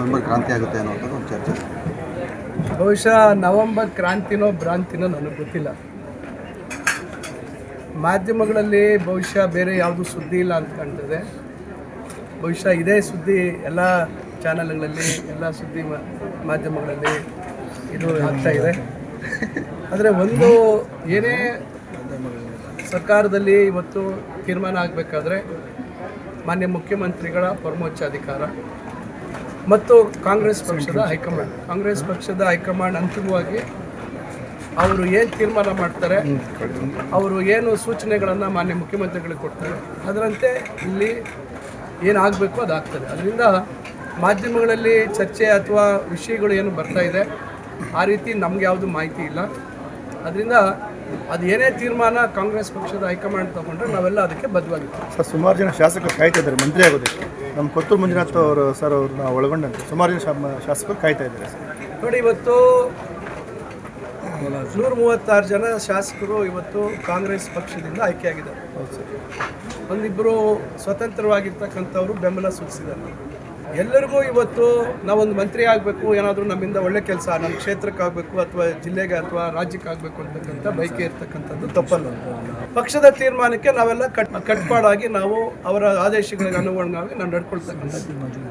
November ಕ್ರಾಂತಿ ಆಗುತ್ತೆ ಅನ್ನೋಂಥದ್ದು ಒಂದು ಚರ್ಚೆ. ಬಹುಶಃ ನವೆಂಬರ್ ಕ್ರಾಂತಿನೋ ಭ್ರಾಂತಿನೋ ನನಗೆ ಗೊತ್ತಿಲ್ಲ. ಮಾಧ್ಯಮಗಳಲ್ಲಿ ಬಹುಶಃ ಬೇರೆ ಯಾವುದು ಸುದ್ದಿ ಇಲ್ಲ ಅಂತ ಕಾಣ್ತದೆ. ಬಹುಶಃ ಇದೇ ಸುದ್ದಿ ಎಲ್ಲ ಚಾನಲ್ಗಳಲ್ಲಿ, ಎಲ್ಲ ಸುದ್ದಿ ಮಾಧ್ಯಮಗಳಲ್ಲಿ ಇದು ಆಗ್ತಾ ಇದೆ. ಆದರೆ ಒಂದು ಏನೇ ಸರ್ಕಾರದಲ್ಲಿ ಇವತ್ತು ತೀರ್ಮಾನ ಆಗಬೇಕಾದ್ರೆ ಮಾನ್ಯ ಮುಖ್ಯಮಂತ್ರಿಗಳ ಪರಮೋಚ್ಚಾಧಿಕಾರ ಮತ್ತು ಕಾಂಗ್ರೆಸ್ ಪಕ್ಷದ ಹೈಕಮಾಂಡ್ ಅಂತಿಮವಾಗಿ ಅವರು ಏನು ತೀರ್ಮಾನ ಮಾಡ್ತಾರೆ, ಅವರು ಏನು ಸೂಚನೆಗಳನ್ನು ಮಾನ್ಯ ಮುಖ್ಯಮಂತ್ರಿಗಳಿಗೆ ಕೊಡ್ತಾರೆ, ಅದರಂತೆ ಇಲ್ಲಿ ಏನಾಗಬೇಕು ಅದಾಗ್ತದೆ. ಅದರಿಂದ ಮಾಧ್ಯಮಗಳಲ್ಲಿ ಚರ್ಚೆ ಅಥವಾ ವಿಷಯಗಳು ಏನು ಬರ್ತಾ ಇದೆ ಆ ರೀತಿ ನಮ್ಗೆ ಯಾವುದು ಮಾಹಿತಿ ಇಲ್ಲ. ಅದರಿಂದ ಅದು ಏನೇ ತೀರ್ಮಾನ ಕಾಂಗ್ರೆಸ್ ಪಕ್ಷದ ಹೈಕಮಾಂಡ್ ತಗೊಂಡ್ರೆ ನಾವೆಲ್ಲ ಅದಕ್ಕೆ ಬದ್ಧವಾಗಿರ್ತೀವಿ. ಸರ್, ಸುಮಾರು ಜನ ಶಾಸಕರು ಕಾಯ್ತಾ ಇದ್ದಾರೆ ಮಂತ್ರಿ ಆಗೋದಕ್ಕೆ. ನಮ್ಮ ಕೊತ್ತೂರು ಮಂಜುನಾಥ್ ಅವರು ಸರ್ ಅವ್ರನ್ನ ಒಳಗೊಂಡಂತೆ ಸುಮಾರು ಜನ ಶಾಸಕರು ಕಾಯ್ತಾ ಇದ್ದಾರೆ ಸರ್. ನೋಡಿ, ಇವತ್ತು 136 ಜನ ಶಾಸಕರು ಇವತ್ತು ಕಾಂಗ್ರೆಸ್ ಪಕ್ಷದಿಂದ ಆಯ್ಕೆಯಾಗಿದ್ದಾರೆ. ಒಂದಿಬ್ಬರು ಸ್ವತಂತ್ರವಾಗಿರ್ತಕ್ಕಂಥವ್ರು ಬೆಂಬಲ ಸೂಚಿಸಿದ್ದಾರೆ. ಎಲ್ಲರಿಗೂ ಇವತ್ತು ನಾವೊಂದು ಮಂತ್ರಿ ಆಗಬೇಕು, ಏನಾದರೂ ನಮ್ಮಿಂದ ಒಳ್ಳೆ ಕೆಲಸ ನಮ್ಮ ಕ್ಷೇತ್ರಕ್ಕೆ ಆಗಬೇಕು ಅಥವಾ ಜಿಲ್ಲೆಗೆ ಅಥವಾ ರಾಜ್ಯಕ್ಕೆ ಆಗಬೇಕು ಅಂತಕ್ಕಂಥ ಬಯಕೆ ಇರ್ತಕ್ಕಂಥದ್ದು ತಪ್ಪಲ್ಲ. ಪಕ್ಷದ ತೀರ್ಮಾನಕ್ಕೆ ನಾವೆಲ್ಲ ಕಟ್ಪಾಡಾಗಿ ನಾವು ಅವರ ಆದೇಶಗಳಿಗೆ ಅನುಗುಣವಾಗಿ ನಾವು ನಡ್ಕೊಳ್ತಕ್ಕಂಥದ್ದು.